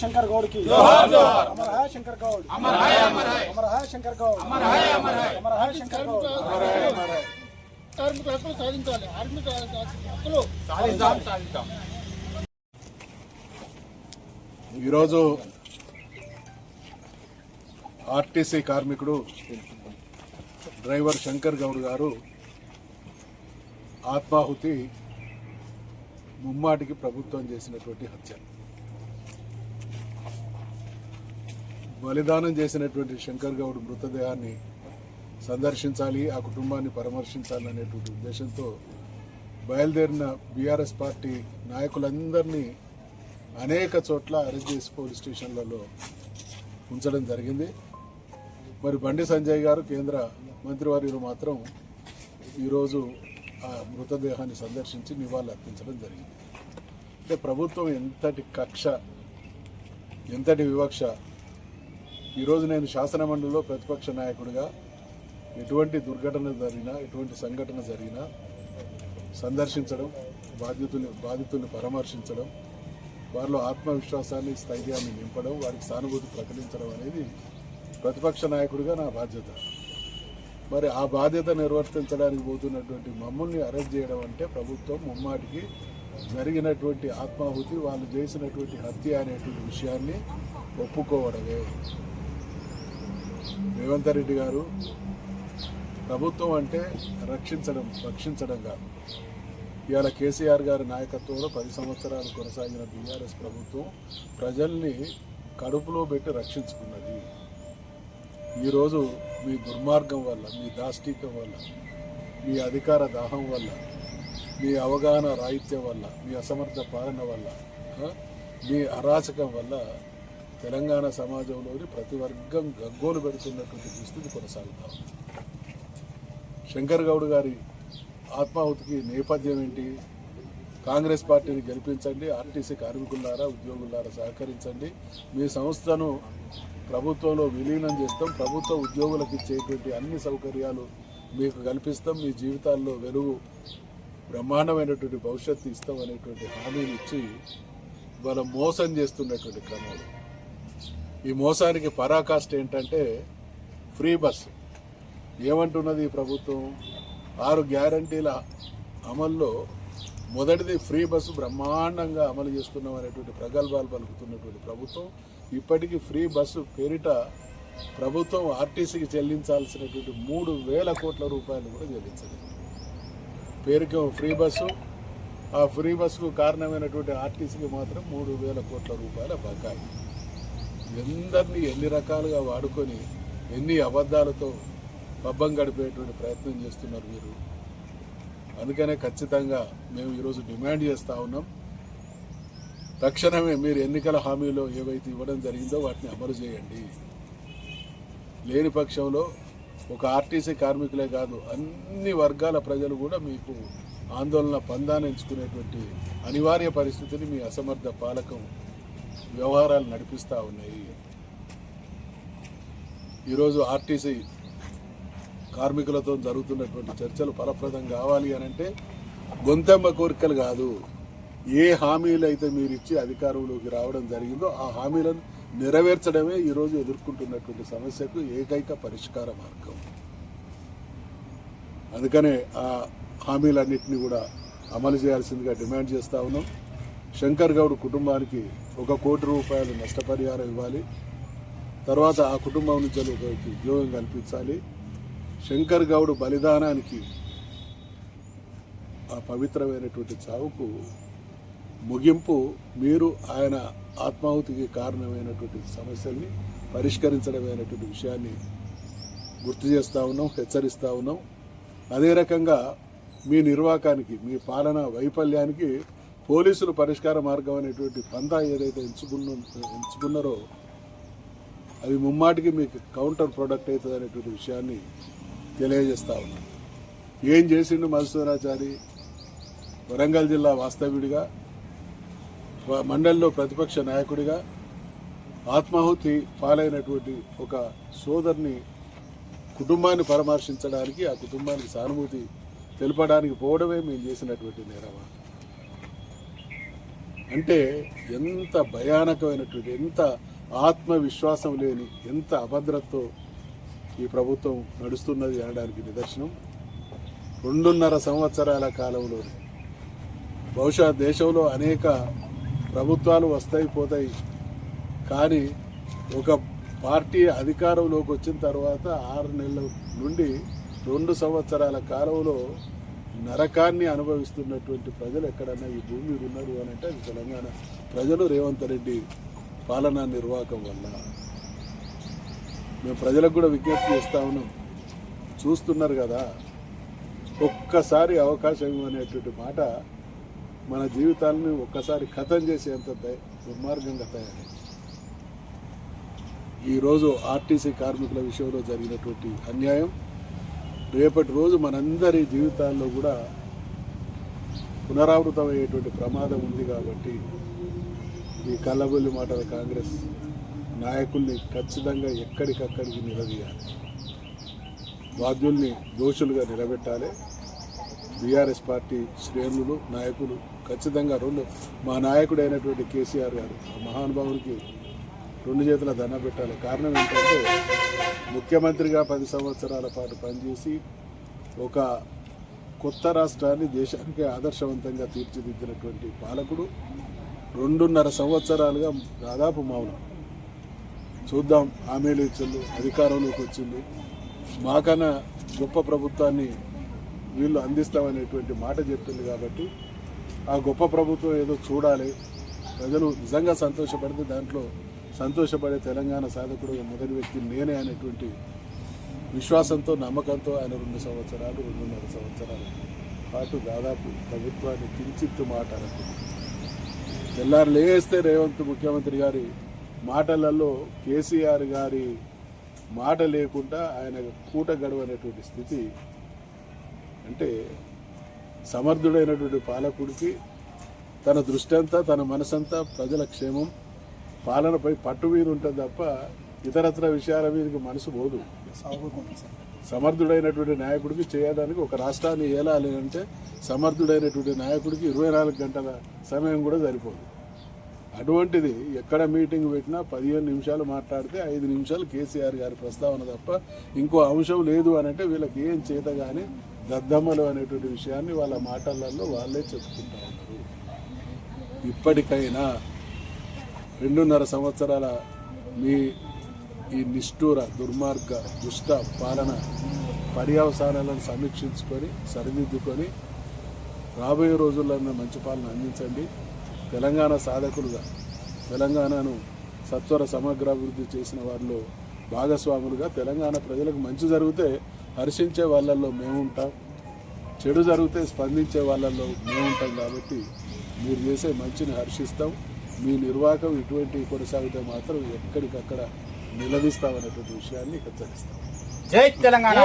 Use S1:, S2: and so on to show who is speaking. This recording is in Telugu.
S1: शंकर गौड़ की अमर है शंकर गौड़, अमर है शंकर गौड़, अमर है शंकर गौड़। కార్మికుల హక్కులు సాధించాలి, కార్మిక హక్కులు సాధించాలి.
S2: ఈరోజు ఆర్టీసీ కార్మికుడు డ్రైవర్ శంకర్ గౌడ్ గారు ఆత్మాహుతి ముమ్మాటికి ప్రభుత్వం చేసినటువంటి హత్య. బలిదానం చేసినటువంటి శంకర్ గౌడ్ మృతదేహాన్ని సందర్శించాలి, ఆ కుటుంబాన్ని పరామర్శించాలనేటువంటి ఉద్దేశంతో బయలుదేరిన బీఆర్ఎస్ పార్టీ నాయకులందరినీ అనేక చోట్ల అరెస్ట్ చేసి పోలీస్ స్టేషన్లలో ఉంచడం జరిగింది. మరి బండి సంజయ్ గారు కేంద్ర మంత్రివర్యులు మాత్రం ఈరోజు ఆ మృతదేహాన్ని సందర్శించి నివాళులు అర్పించడం జరిగింది. అంటే ప్రభుత్వం ఎంతటి కక్ష, ఎంతటి వివక్ష. ఈరోజు నేను శాసనమండలిలో ప్రతిపక్ష నాయకుడిగా ఎటువంటి దుర్ఘటన జరిగినా, ఎటువంటి సంఘటన జరిగినా సందర్శించడం, బాధితుల్ని పరామర్శించడం, వారిలో ఆత్మవిశ్వాసాన్ని, స్థైర్యాన్ని నింపడం, వారికి సానుభూతి ప్రకటించడం అనేది ప్రతిపక్ష నాయకుడిగా నా బాధ్యత. మరి ఆ బాధ్యత నిర్వర్తించడానికి పోతున్నటువంటి మమ్మల్ని అరెస్ట్ చేయడం అంటే ప్రభుత్వం ముమ్మాటికి జరిగినటువంటి ఆత్మాహుతి, వాళ్ళు చేసినటువంటి హత్య అనేటువంటి విషయాన్ని ఒప్పుకోవడమే. రేవంత్ రెడ్డి గారు ప్రభుత్వం అంటే రక్షించడం కాదు. ఇవాళ కేసీఆర్ గారి నాయకత్వంలో 10 సంవత్సరాలు కొనసాగిన బీఆర్ఎస్ ప్రభుత్వం ప్రజల్ని కడుపులో పెట్టి రక్షించుకున్నది. ఈరోజు మీ దుర్మార్గం వల్ల, మీ దాష్టీకం వల్ల, మీ అధికార దాహం వల్ల, మీ అవగాహన రాహిత్యం వల్ల, మీ అసమర్థ పాలన వల్ల, మీ అరాచకం వల్ల తెలంగాణ సమాజంలోని ప్రతి వర్గం గగ్గోలు పెడుతున్నటువంటి దుస్థితి కొనసాగుతా ఉంది. శంకర్ గౌడ్ గారి ఆత్మాహుతికి నేపథ్యం ఏంటి? కాంగ్రెస్ పార్టీని గెలిపించండి, ఆర్టీసీ కార్మికులారా, ఉద్యోగులారా సహకరించండి, మీ సంస్థను ప్రభుత్వంలో విలీనం చేస్తాం, ప్రభుత్వ ఉద్యోగులకు ఇచ్చేటువంటి అన్ని సౌకర్యాలు మీకు కల్పిస్తాం, మీ జీవితాల్లో వెలుగు, బ్రహ్మాండమైనటువంటి భవిష్యత్తు ఇస్తాం అనేటువంటి హామీలు ఇచ్చి వాళ్ళ మోసం చేస్తున్నటువంటి క్రమంలో ఈ మోసానికి పరాకాష్ట ఏంటంటే ఫ్రీ బస్సు. ఏమంటున్నది ఈ ప్రభుత్వం? 6 గ్యారంటీల అమల్లో మొదటిది ఫ్రీ బస్సు బ్రహ్మాండంగా అమలు చేస్తున్నాం అనేటువంటి ప్రగల్భాలు పలుకుతున్నటువంటి ప్రభుత్వం ఇప్పటికీ ఫ్రీ బస్సు పేరిట ప్రభుత్వం ఆర్టీసీకి చెల్లించాల్సినటువంటి 3,000 కోట్ల రూపాయలు కూడా చెల్లించలేదు. పేరుకి ఫ్రీ బస్సు, ఆ ఫ్రీ బస్సుకు కారణమైనటువంటి ఆర్టీసీకి మాత్రం 3,000 కోట్ల రూపాయల బకాయి. ఎందరినీ ఎన్ని రకాలుగా వాడుకొని ఎన్ని అబద్ధాలతో పబ్బం గడిపేటువంటి ప్రయత్నం చేస్తున్నారు మీరు. అందుకనే ఖచ్చితంగా మేము ఈరోజు డిమాండ్ చేస్తూ ఉన్నాం, తక్షణమే మీరు ఎన్నికల హామీలో ఏవైతే ఇవ్వడం జరిగిందో వాటిని అమలు చేయండి. లేని పక్షంలో ఒక ఆర్టీసీ కార్మికులే కాదు, అన్ని వర్గాల ప్రజలు కూడా మీకు ఆందోళన పందాన్ని ఎంచుకునేటువంటి అనివార్య పరిస్థితిని మీ అసమర్థ పాలకం వ్యవహారాలు నడిపిస్తూ ఉన్నాయి. ఈరోజు ఆర్టీసీ కార్మికులతో జరుగుతున్నటువంటి చర్చలు ఫలప్రదం కావాలి అనంటే గొంతెమ్మ కోరికలు కాదు, ఏ హామీలు అయితే మీరు ఇచ్చి అధికారంలోకి రావడం జరిగిందో ఆ హామీలను నెరవేర్చడమే ఈరోజు ఎదుర్కొంటున్నటువంటి సమస్యకు ఏకైక పరిష్కార మార్గం. అందుకనే ఆ హామీలన్నింటినీ కూడా అమలు చేయాల్సిందిగా డిమాండ్ చేస్తూ ఉన్నాం. శంకర్ గౌడ్ కుటుంబానికి 1 కోటి రూపాయలు నష్టపరిహారం ఇవ్వాలి. తర్వాత ఆ కుటుంబం నుంచి ఉద్యోగం కల్పించాలి. శంకర్ గౌడ్ బలిదానానికి, ఆ పవిత్రమైనటువంటి చావుకు ముగింపు మీరు ఆయన ఆత్మాహుతికి కారణమైనటువంటి సమస్యల్ని పరిష్కరించడమైనటువంటి విషయాన్ని గుర్తు చేస్తూ ఉన్నాం, హెచ్చరిస్తూ ఉన్నాం. అదే రకంగా మీ నిర్వాకానికి, మీ పాలనా వైఫల్యానికి పోలీసులు పరిష్కార మార్గం అనేటువంటి పందా ఏదైతే ఎంచుకున్నారో అది ముమ్మాటికి మీకు కౌంటర్ ప్రొడక్ట్ అవుతుంది అనేటువంటి విషయాన్ని తెలియజేస్తా ఉన్నాను. ఏం చేసిండు మధుసూదనాచారి? వరంగల్ జిల్లా వాస్తవ్యుడిగా, మండలిలో ప్రతిపక్ష నాయకుడిగా, ఆత్మాహుతి పాలైనటువంటి ఒక సోదరుని కుటుంబాన్ని పరామర్శించడానికి, ఆ కుటుంబానికి సానుభూతి తెలపడానికి పోవడమే మేము చేసినటువంటి నేరమా? అంటే ఎంత భయానకమైనటువంటి, ఎంత ఆత్మవిశ్వాసం లేని, ఎంత అభద్రతతో ఈ ప్రభుత్వం నడుస్తున్నది అనడానికి నిదర్శనం 2.5 సంవత్సరాల కాలంలోనే. బహుశా దేశంలో అనేక ప్రభుత్వాలు వస్తాయి పోతాయి, కానీ ఒక పార్టీ అధికారంలోకి వచ్చిన తర్వాత 6 నెలల నుండి 2 సంవత్సరాల కాలంలో నరకాన్ని అనుభవిస్తున్నటువంటి ప్రజలు ఎక్కడన్నా ఈ భూమి మీద ఉన్నారు అని అంటే అది తెలంగాణ ప్రజలు, రేవంత్ రెడ్డి పాలనా నిర్వాహకం వల్ల. మేము ప్రజలకు కూడా విజ్ఞప్తి చేస్తా ఉన్నాం, చూస్తున్నారు కదా, ఒక్కసారి అవకాశం అనేటువంటి మాట మన జీవితాలను ఒక్కసారి ఖతం చేసేంత దుర్మార్గంగా తయారైంది. ఈరోజు ఆర్టీసీ కార్మికుల విషయంలో జరిగినటువంటి అన్యాయం రేపటి రోజు మనందరి జీవితాల్లో కూడా పునరావృతమయ్యేటువంటి ప్రమాదం ఉంది. కాబట్టి ఈ కల్లబొల్లి మాటల కాంగ్రెస్ నాయకుల్ని ఖచ్చితంగా ఎక్కడికక్కడికి నిలదీయాలి, బాధ్యుల్ని దోషులుగా నిలబెట్టాలి. బీఆర్ఎస్ పార్టీ శ్రేణులు, నాయకులు ఖచ్చితంగా మా నాయకుడు అయినటువంటి కేసీఆర్ గారు, ఆ మహానుభావునికి 2 చేతుల దండ పెట్టాలి. కారణం ఏంటంటే ముఖ్యమంత్రిగా 10 సంవత్సరాల పాటు పనిచేసి ఒక కొత్త రాష్ట్రాన్ని దేశానికి ఆదర్శవంతంగా తీర్చిదిద్దినటువంటి పాలకుడు 2.5 సంవత్సరాలుగా దాదాపు మౌనం. చూద్దాం, హామీలు ఇచ్చిండు, అధికారంలోకి వచ్చింది, మాకన్నా గొప్ప ప్రభుత్వాన్ని వీళ్ళు అందిస్తామనేటువంటి మాట చెప్తుంది. కాబట్టి ఆ గొప్ప ప్రభుత్వం ఏదో చూడాలి, ప్రజలు నిజంగా సంతోషపడితే దాంట్లో సంతోషపడే తెలంగాణ సాధకుడుగా మొదటి వ్యక్తి నేనే అనేటువంటి విశ్వాసంతో, నమ్మకంతో ఆయన 2 సంవత్సరాలు 2.5 సంవత్సరాల పాటు దాదాపు ప్రభుత్వాన్ని కించిత్తు మాట అనుకుంది. తెల్లారు లేస్తే రేవంత్ ముఖ్యమంత్రి గారి మాటలలో కేసీఆర్ గారి మాట లేకుండా ఆయన కూట గడవనేటువంటి స్థితి. అంటే సమర్థుడైనటువంటి పాలకుడికి తన దృష్టి అంతా, తన మనసంతా ప్రజల క్షేమం, పాలనపై పట్టు మీద ఉంటుంది తప్ప ఇతరత్ర విషయాల మీదకి మనసు పోదు. సమర్థుడైనటువంటి నాయకుడికి చేయడానికి, ఒక రాష్ట్రాన్ని ఏలాలి అంటే సమర్థుడైనటువంటి నాయకుడికి 24 గంటల సమయం కూడా సరిపోదు. అటువంటిది ఎక్కడ మీటింగ్ పెట్టినా 15 నిమిషాలు మాట్లాడితే 5 నిమిషాలు కేసీఆర్ గారి ప్రస్తావన తప్ప ఇంకో అంశం లేదు అని అంటే వీళ్ళకి ఏం చేత కానీ దద్దమ్మలు అనేటువంటి విషయాన్ని వాళ్ళ మాటలలో వాళ్ళే చెప్పుకుంటా ఉన్నారు. ఇప్పటికైనా 2.5 సంవత్సరాల మీ ఈ నిష్ఠూర, దుర్మార్గ, దుష్ట పాలన పర్యవసానాలను సమీక్షించుకొని సరిదిద్దుకొని రాబోయే రోజుల్లో మంచి పాలన అందించండి. తెలంగాణ సాధకులుగా, తెలంగాణను సత్వర సమగ్రాభివృద్ధి చేసిన వారిలో భాగస్వాములుగా, తెలంగాణ ప్రజలకు మంచి జరిగితే హర్షించే వాళ్ళల్లో మేము ఉంటాం, చెడు జరిగితే స్పందించే వాళ్ళల్లో మేము ఉంటాం. కాబట్టి మీరు చేసే మంచిని హర్షిస్తాం. మీ నిర్వాహకం ఇటువంటివి కొనసాగితే మాత్రం ఎక్కడికక్కడ నిలదీస్తామనేటువంటి విషయాన్ని హెచ్చరిస్తాం.
S3: జై తెలంగాణ.